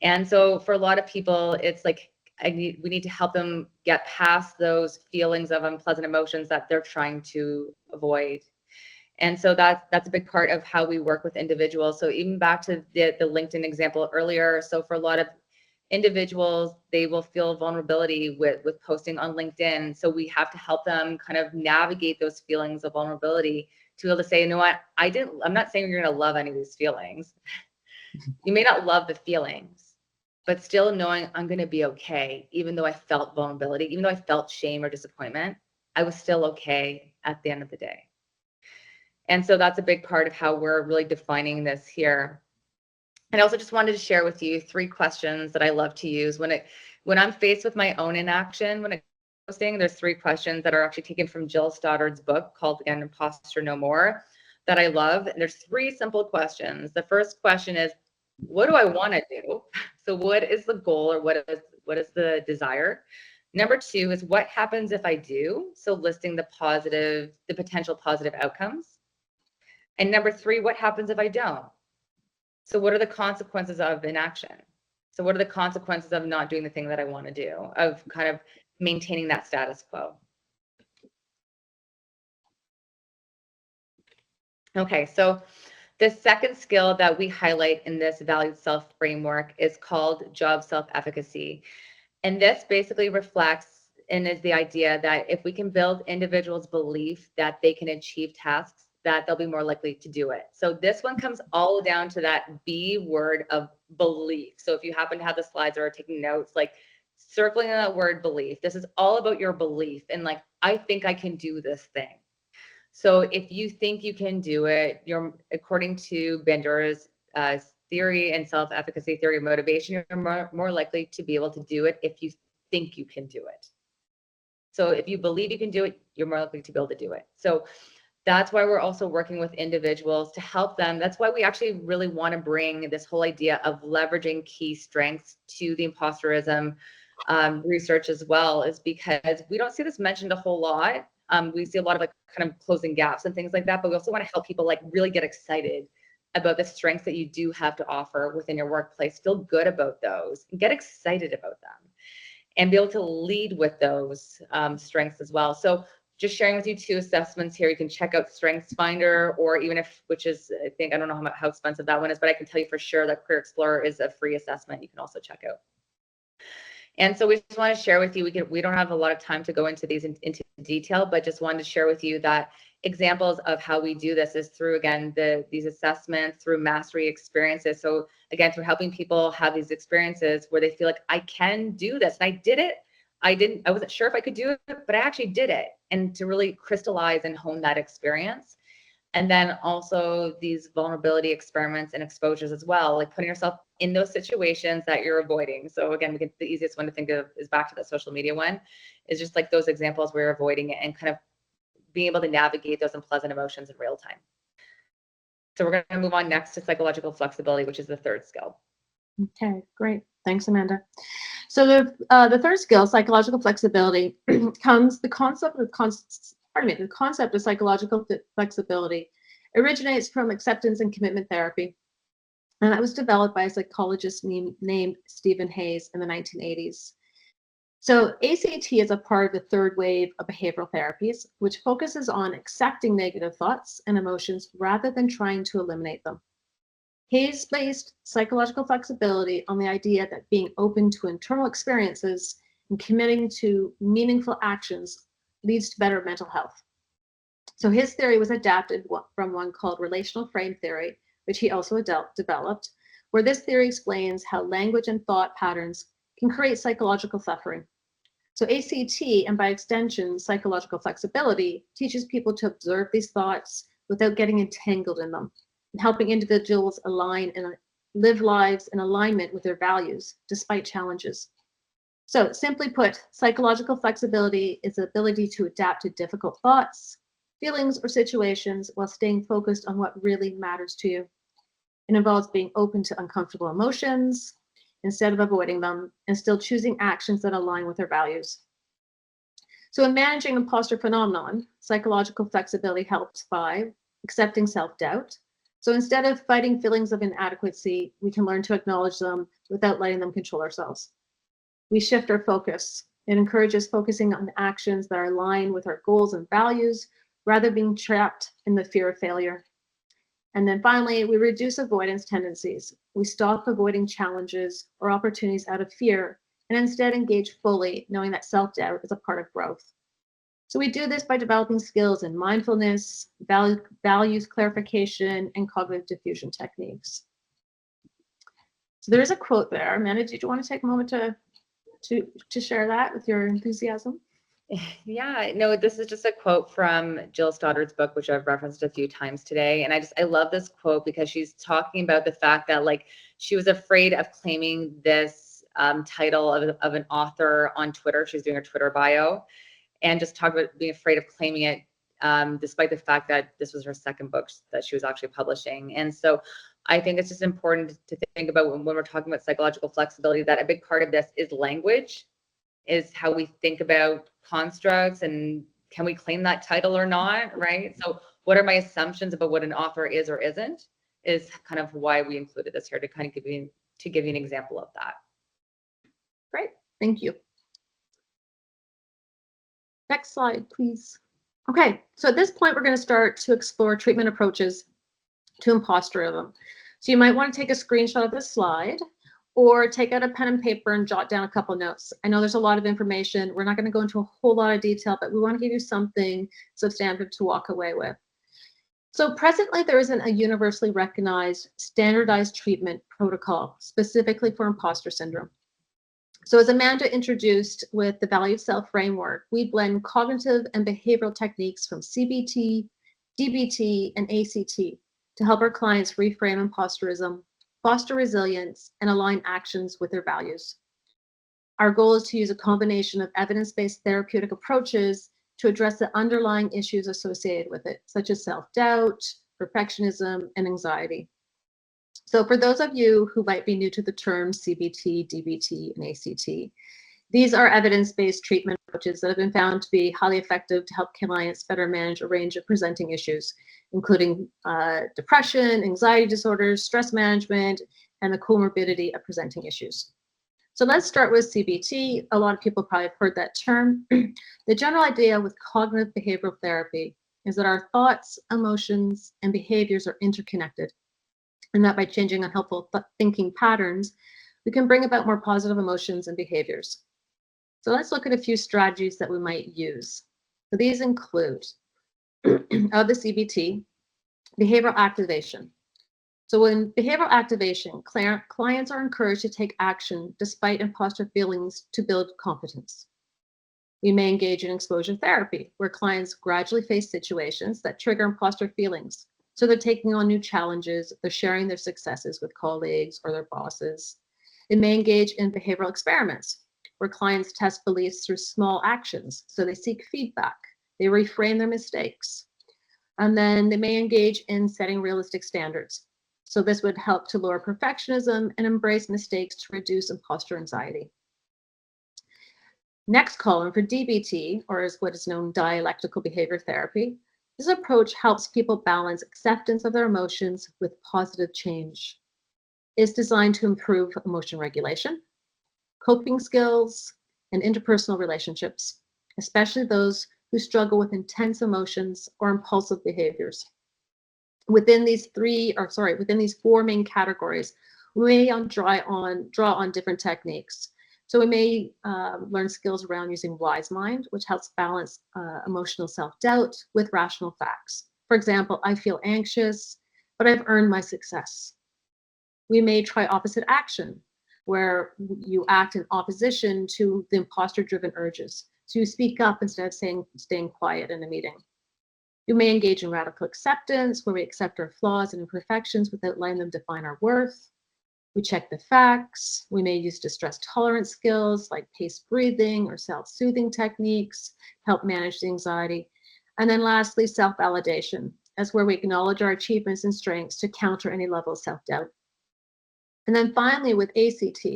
And so for a lot of people, it's like we need to help them get past those feelings of unpleasant emotions that they're trying to avoid. And so that's a big part of how we work with individuals. So even back to the LinkedIn example earlier. So for a lot of individuals, they will feel vulnerability with posting on LinkedIn. So we have to help them kind of navigate those feelings of vulnerability to be able to say, you know what, I'm not saying you're going to love any of these feelings. You may not love the feelings, but still knowing I'm going to be okay, even though I felt vulnerability, even though I felt shame or disappointment, I was still okay at the end of the day. And so that's a big part of how we're really defining this here. And I also just wanted to share with you 3 questions that I love to use when I'm faced with my own inaction. When it posting, there's 3 questions that are actually taken from Jill Stoddard's book called, again, Imposter No More, that I love. And there's 3 simple questions. The first question is, what do I want to do? So what is the goal, or what is the desire? Number 2 is, what happens if I do? So listing the potential positive outcomes. And number 3, what happens if I don't? So what are the consequences of inaction? So what are the consequences of not doing the thing that I want to do, of kind of maintaining that status quo? Okay, so the second skill that we highlight in this valued self framework is called job self-efficacy. And this basically reflects and is the idea that if we can build individuals' belief that they can achieve tasks, that they'll be more likely to do it. So this one comes all down to that B word of belief. So if you happen to have the slides or are taking notes, like circling that word belief, this is all about your belief and like, I think I can do this thing. So if you think you can do it, you're, according to Bandura's theory and self-efficacy theory of motivation, you're more likely to be able to do it if you think you can do it. So if you believe you can do it, you're more likely to be able to do it. So that's why we're also working with individuals to help them. That's why we actually really want to bring this whole idea of leveraging key strengths to the imposterism research as well, is because we don't see this mentioned a whole lot. We see a lot of like kind of closing gaps and things like that, but we also want to help people like really get excited about the strengths that you do have to offer within your workplace. Feel good about those and get excited about them and be able to lead with those strengths as well. So just sharing with you 2 assessments here. You can check out Strengths Finder, or even which is, I think, I don't know how expensive that one is, but I can tell you for sure that Career Explorer is a free assessment you can also check out. And so we just want to share with you, we don't have a lot of time to go into these into detail, but just wanted to share with you that examples of how we do this is through, again, these assessments, through mastery experiences. So again, through helping people have these experiences where they feel like, I can do this. And I did it. I wasn't sure if I could do it, but I actually did it. And to really crystallize and hone that experience. And then also these vulnerability experiments and exposures as well, like putting yourself in those situations that you're avoiding. So again, the easiest one to think of is back to that social media one, is just like those examples where you're avoiding it and kind of being able to navigate those unpleasant emotions in real time. So we're going to move on next to psychological flexibility, which is the 3rd skill. Okay, great. Thanks, Amanda. So the 3rd skill, psychological flexibility, the concept of psychological flexibility originates from acceptance and commitment therapy. And that was developed by a psychologist named Stephen Hayes in the 1980s. So ACT is a part of the 3rd wave of behavioral therapies, which focuses on accepting negative thoughts and emotions rather than trying to eliminate them. Hayes based psychological flexibility on the idea that being open to internal experiences and committing to meaningful actions leads to better mental health. So his theory was adapted from one called relational frame theory, which he also developed, where this theory explains how language and thought patterns can create psychological suffering. So ACT, and by extension, psychological flexibility, teaches people to observe these thoughts without getting entangled in them, and helping individuals align and live lives in alignment with their values despite challenges. So simply put, psychological flexibility is the ability to adapt to difficult thoughts, feelings, or situations while staying focused on what really matters to you. It involves being open to uncomfortable emotions instead of avoiding them and still choosing actions that align with our values. So in managing imposter phenomenon, psychological flexibility helps by accepting self-doubt. So instead of fighting feelings of inadequacy, we can learn to acknowledge them without letting them control ourselves. We shift our focus. It encourages focusing on actions that are aligned with our goals and values rather than being trapped in the fear of failure. And then finally, we reduce avoidance tendencies. We stop avoiding challenges or opportunities out of fear and instead engage fully, knowing that self-doubt is a part of growth. So we do this by developing skills in mindfulness, values clarification, and cognitive diffusion techniques. So there is a quote there. Amanda, did you want to take a moment to share that with your enthusiasm? Yeah, no, this is just a quote from Jill Stoddard's book, which I've referenced a few times today. And I love this quote because she's talking about the fact that like she was afraid of claiming this title of an author on Twitter. She was doing her Twitter bio and just talked about being afraid of claiming it, despite the fact that this was her second book that she was actually publishing. And so I think it's just important to think about when we're talking about psychological flexibility, that a big part of this is language, is how we think about constructs and can we claim that title or not, right? So what are my assumptions about what an author is or isn't, is kind of why we included this here, to kind of give you an example of that. Great, thank you. Next slide, please. Okay, so at this point, we're going to start to explore treatment approaches to imposterism. So you might want to take a screenshot of this slide or take out a pen and paper and jot down a couple notes. I know there's a lot of information. We're not going to go into a whole lot of detail, but we want to give you something substantive to walk away with. So presently, there isn't a universally recognized standardized treatment protocol specifically for imposter syndrome. So as Amanda introduced with the value of self framework, we blend cognitive and behavioral techniques from CBT, DBT, and ACT to help our clients reframe imposterism, foster resilience, and align actions with their values. Our goal is to use a combination of evidence-based therapeutic approaches to address the underlying issues associated with it, such as self-doubt, perfectionism, and anxiety. So for those of you who might be new to the terms CBT, DBT, and ACT, these are evidence-based treatment approaches that have been found to be highly effective to help clients better manage a range of presenting issues, including depression, anxiety disorders, stress management, and the comorbidity of presenting issues. So let's start with CBT. A lot of people probably have heard that term. The general idea with cognitive behavioral therapy is that our thoughts, emotions, and behaviors are interconnected, and that by changing unhelpful thinking patterns, we can bring about more positive emotions and behaviors. So let's look at a few strategies that we might use. So these include, of the CBT, behavioral activation. So in behavioral activation, clients are encouraged to take action despite imposter feelings to build competence. We may engage in exposure therapy, where clients gradually face situations that trigger imposter feelings. So they're taking on new challenges, they're sharing their successes with colleagues or their bosses. It may engage in behavioral experiments, where clients test beliefs through small actions. So they seek feedback, they reframe their mistakes. And then they may engage in setting realistic standards. So this would help to lower perfectionism and embrace mistakes to reduce imposter anxiety. Next column for DBT, or as what is known dialectical behavior therapy, this approach helps people balance acceptance of their emotions with positive change. It's designed to improve emotion regulation, coping skills, and interpersonal relationships, especially those who struggle with intense emotions or impulsive behaviors. Within these four main categories, we may draw on different techniques. So we may learn skills around using wise mind, which helps balance emotional self-doubt with rational facts. For example, I feel anxious, but I've earned my success. We may try opposite action, where you act in opposition to the imposter-driven urges. So you speak up instead of staying quiet in a meeting. You may engage in radical acceptance, where we accept our flaws and imperfections without letting them define our worth. We check the facts. We may use distress tolerance skills like paced breathing or self-soothing techniques, help manage the anxiety. And then lastly, self-validation. That's where we acknowledge our achievements and strengths to counter any level of self-doubt. And then finally, with ACT,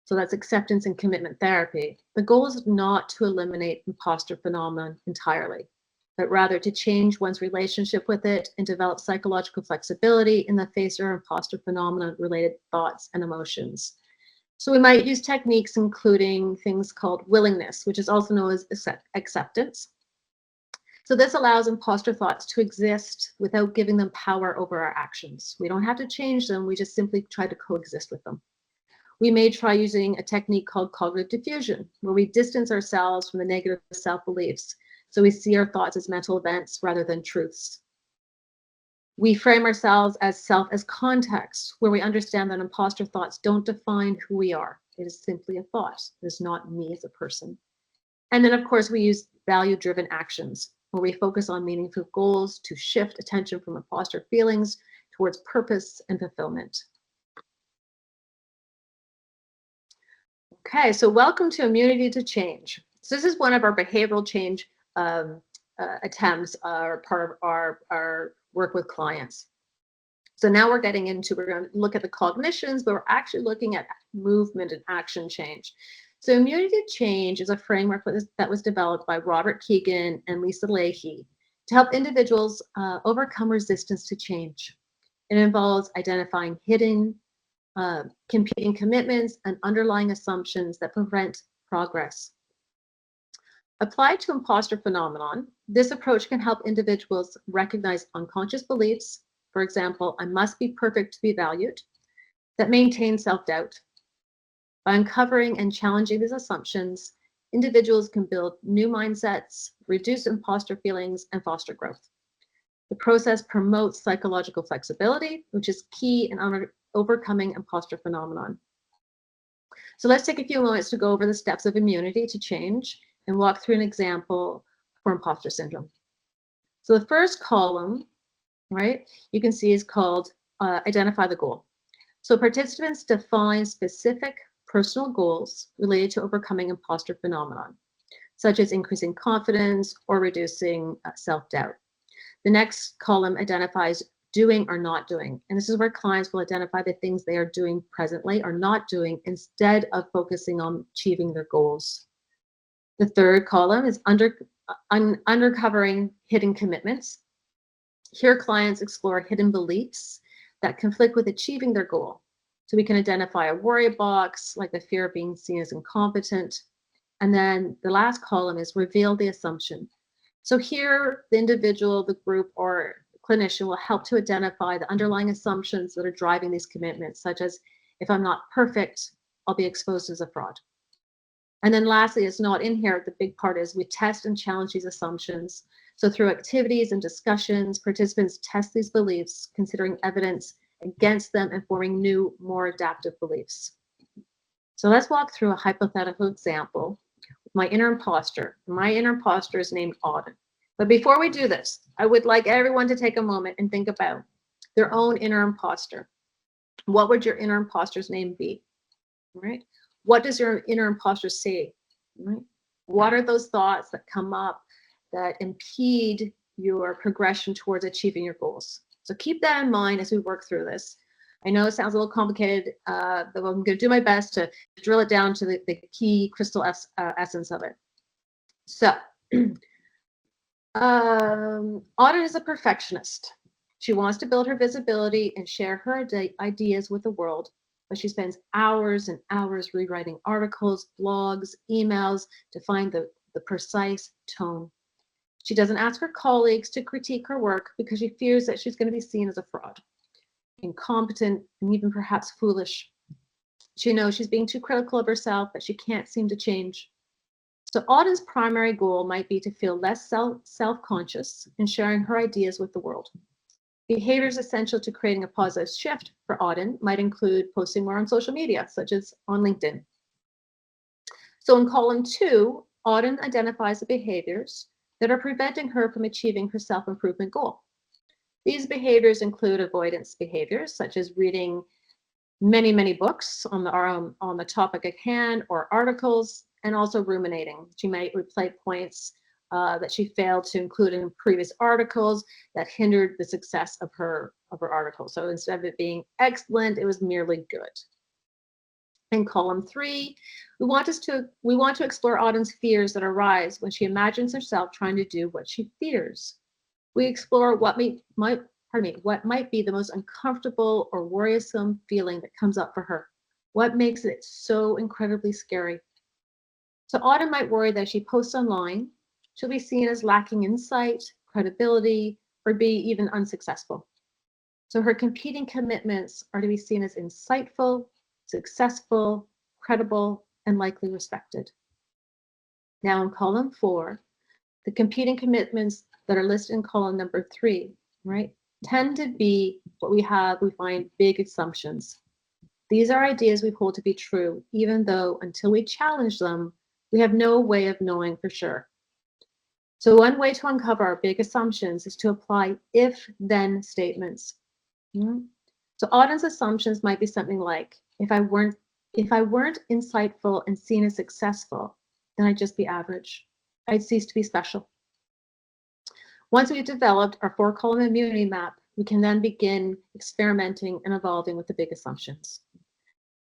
so that's acceptance and commitment therapy, the goal is not to eliminate imposter phenomenon entirely, but rather to change one's relationship with it and develop psychological flexibility in the face of imposter phenomenon related thoughts and emotions. So we might use techniques including things called willingness, which is also known as acceptance. So this allows imposter thoughts to exist without giving them power over our actions. We don't have to change them, we just simply try to coexist with them. We may try using a technique called cognitive diffusion, where we distance ourselves from the negative self-beliefs. So we see our thoughts as mental events rather than truths. We frame ourselves as self as context, where we understand that imposter thoughts don't define who we are. It is simply a thought. It is not me as a person. And then, of course, we use value-driven actions, where we focus on meaningful goals to shift attention from imposter feelings towards purpose and fulfillment. Okay, so welcome to Immunity to Change. So this is one of our behavioral change attempts, or part of our work with clients. So now we're going to look at the cognitions, but we're actually looking at movement and action change. So Immunity to Change is a framework that was developed by Robert Keegan and Lisa Leahy to help individuals overcome resistance to change. It involves identifying hidden, competing commitments and underlying assumptions that prevent progress. Applied to imposter phenomenon, this approach can help individuals recognize unconscious beliefs, for example, I must be perfect to be valued, that maintain self-doubt. By uncovering and challenging these assumptions, individuals can build new mindsets, reduce imposter feelings, and foster growth. The process promotes psychological flexibility, which is key in overcoming imposter phenomenon. So let's take a few moments to go over the steps of immunity to change and walk through an example for imposter syndrome. So the first column, right, you can see is called identify the goal. So participants define specific personal goals related to overcoming imposter phenomenon, such as increasing confidence or reducing self-doubt. The next column identifies doing or not doing. And this is where clients will identify the things they are doing presently or not doing instead of focusing on achieving their goals. The third column is uncovering hidden commitments. Here, clients explore hidden beliefs that conflict with achieving their goal. So we can identify a worry box, like the fear of being seen as incompetent. And then the last column is reveal the assumption. So here, the individual, the group, or clinician will help to identify the underlying assumptions that are driving these commitments, such as if I'm not perfect, I'll be exposed as a fraud. And then lastly, it's not in here, the big part is we test and challenge these assumptions. So through activities and discussions, participants test these beliefs, considering evidence against them and forming new, more adaptive beliefs. So let's walk through a hypothetical example. My inner imposter. My inner imposter is named Auden. But before we do this, I would like everyone to take a moment and think about their own inner imposter. What would your inner imposter's name be? Right? What does your inner imposter say? Right? What are those thoughts that come up that impede your progression towards achieving your goals? So keep that in mind as we work through this. I know it sounds a little complicated, but I'm going to do my best to drill it down to the key crystal essence of it. So, Auden is a perfectionist. She wants to build her visibility and share her ideas with the world, but she spends hours and hours rewriting articles, blogs, emails to find the precise tone. She doesn't ask her colleagues to critique her work because she fears that she's going to be seen as a fraud, incompetent, and even perhaps foolish. She knows she's being too critical of herself, but she can't seem to change. So Auden's primary goal might be to feel less self-conscious in sharing her ideas with the world. Behaviors essential to creating a positive shift for Auden might include posting more on social media, such as on LinkedIn. So in column 2, Auden identifies the behaviors that are preventing her from achieving her self-improvement goal. These behaviors include avoidance behaviors, such as reading many books on the topic at hand or articles, and also ruminating. She might replay points that she failed to include in previous articles that hindered the success of her article. So instead of it being excellent, it was merely good. In column 3, we want to explore Autumn's fears that arise when she imagines herself trying to do what she fears. We explore what might be the most uncomfortable or worrisome feeling that comes up for her. What makes it so incredibly scary? So Autumn might worry that if she posts online, she'll be seen as lacking insight, credibility, or be even unsuccessful. So her competing commitments are to be seen as insightful, successful, credible, and likely respected. Now in column 4, the competing commitments that are listed in column number 3, right, tend to be what we find big assumptions. These are ideas we hold to be true, even though until we challenge them, we have no way of knowing for sure. So one way to uncover our big assumptions is to apply if-then statements. So Autumn's assumptions might be something like, if I weren't insightful and seen as successful, then I'd just be average. I'd cease to be special. Once we've developed our 4-column immunity map, we can then begin experimenting and evolving with the big assumptions.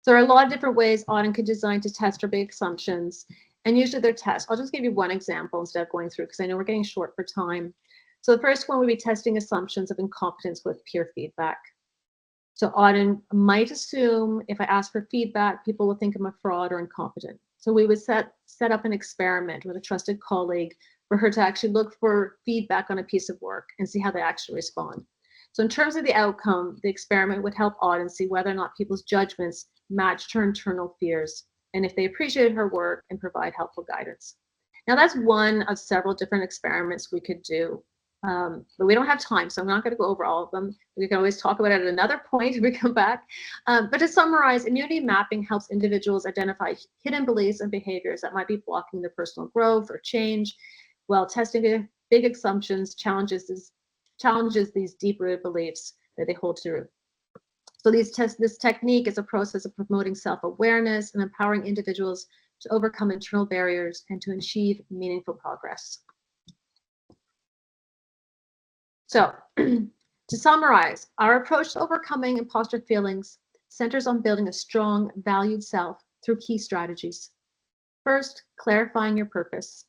So there are a lot of different ways Autumn could design to test her big assumptions, and usually they're tests. I'll just give you one example instead of going through, because I know we're getting short for time. So the first one would be testing assumptions of incompetence with peer feedback. So Autumn might assume if I ask for feedback, people will think I'm a fraud or incompetent. So we would set up an experiment with a trusted colleague for her to actually look for feedback on a piece of work and see how they actually respond. So in terms of the outcome, the experiment would help Autumn see whether or not people's judgments matched her internal fears, and if they appreciated her work and provide helpful guidance. Now that's one of several different experiments we could do. But we don't have time, so I'm not going to go over all of them. We can always talk about it at another point if we come back. But to summarize, immunity mapping helps individuals identify hidden beliefs and behaviors that might be blocking their personal growth or change, while testing big assumptions challenges these deep-rooted beliefs that they hold true. So this technique is a process of promoting self-awareness and empowering individuals to overcome internal barriers and to achieve meaningful progress. So to summarize, our approach to overcoming imposter feelings centers on building a strong, valued self through key strategies. First, clarifying your purpose.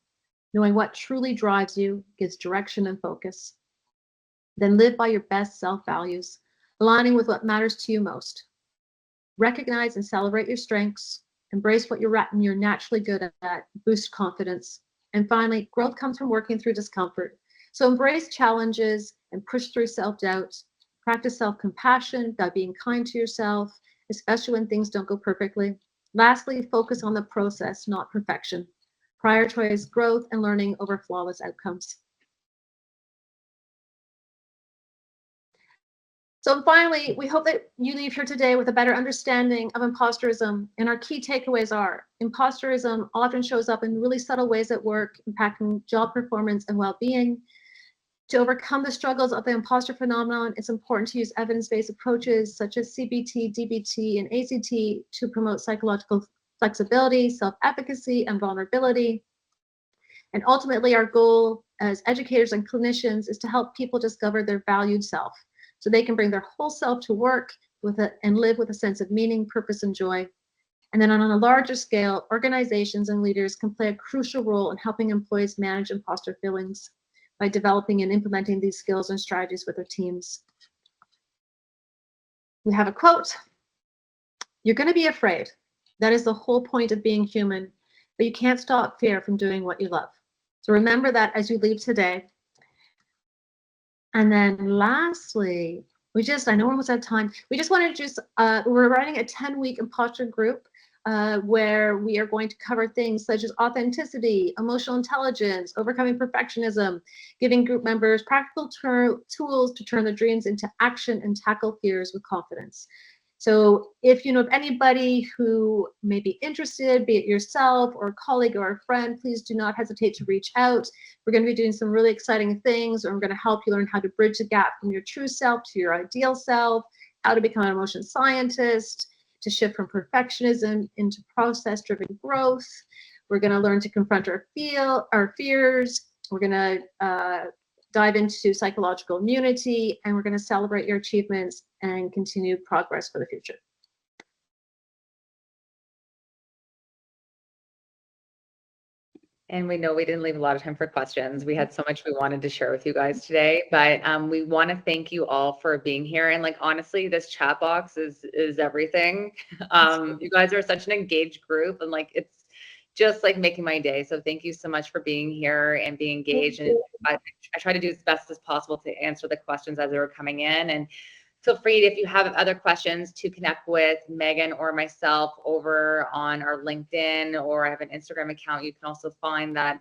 Knowing what truly drives you gives direction and focus. Then live by your best self-values, aligning with what matters to you most. Recognize and celebrate your strengths. Embrace what you're naturally good at, boost confidence. And finally, growth comes from working through discomfort. So embrace challenges and push through self-doubt. Practice self-compassion by being kind to yourself, especially when things don't go perfectly. Lastly, focus on the process, not perfection. Prioritize growth and learning over flawless outcomes. So finally, we hope that you leave here today with a better understanding of imposterism. And our key takeaways are: imposterism often shows up in really subtle ways at work, impacting job performance and well-being. To overcome the struggles of the imposter phenomenon, it's important to use evidence-based approaches such as CBT, DBT, and ACT to promote psychological flexibility, self-efficacy, and vulnerability. And ultimately, our goal as educators and clinicians is to help people discover their valued self so they can bring their whole self to work and live with a sense of meaning, purpose, and joy. And then on a larger scale, organizations and leaders can play a crucial role in helping employees manage imposter feelings by developing and implementing these skills and strategies with their teams. We have a quote: "You're going to be afraid. That is the whole point of being human, but you can't stop fear from doing what you love." So remember that as you leave today. And then lastly, I know we're almost out of time. We just wanted to we're running a 10-week imposter group where we are going to cover things such as authenticity, emotional intelligence, overcoming perfectionism, giving group members practical tools to turn their dreams into action and tackle fears with confidence. So if you know of anybody who may be interested, be it yourself or a colleague or a friend, please do not hesitate to reach out. We're going to be doing some really exciting things, and we're going to help you learn how to bridge the gap from your true self to your ideal self, how to become an emotion scientist, to shift from perfectionism into process-driven growth. We're going to learn to confront our fears. We're going to dive into psychological immunity, and we're going to celebrate your achievements and continue progress for the future. And we know we didn't leave a lot of time for questions. We had so much we wanted to share with you guys today, but we want to thank you all for being here. And like, honestly, this chat box is everything. You guys are such an engaged group, and like, it's just like making my day. So thank you so much for being here and being engaged. And I try to do as best as possible to answer the questions as they were coming in. And feel free, if you have other questions, to connect with Megan or myself over on our LinkedIn, or I have an Instagram account. You can also find that.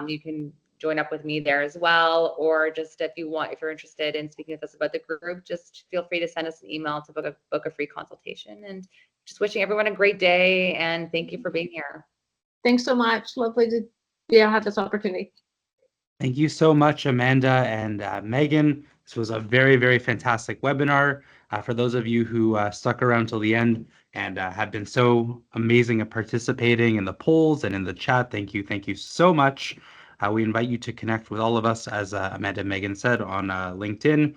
You can join up with me there as well, or just if you're interested in speaking with us about the group, just feel free to send us an email to book a free consultation. And just wishing everyone a great day, and thank you for being here. Thanks so much. Lovely to have this opportunity. Thank you so much, Amanda and Megan. This was a very, very fantastic webinar. For those of you who stuck around till the end and have been so amazing at participating in the polls and in the chat, thank you. Thank you so much. We invite you to connect with all of us, as Amanda and Megan said, on LinkedIn.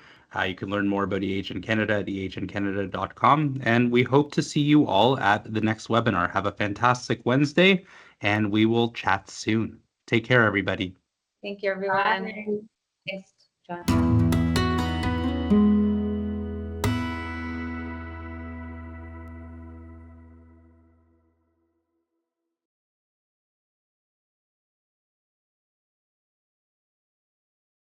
You can learn more about EHN Canada at ehncanada.com. And we hope to see you all at the next webinar. Have a fantastic Wednesday, and we will chat soon. Take care, everybody. Thank you, everyone. Bye. Thanks, John.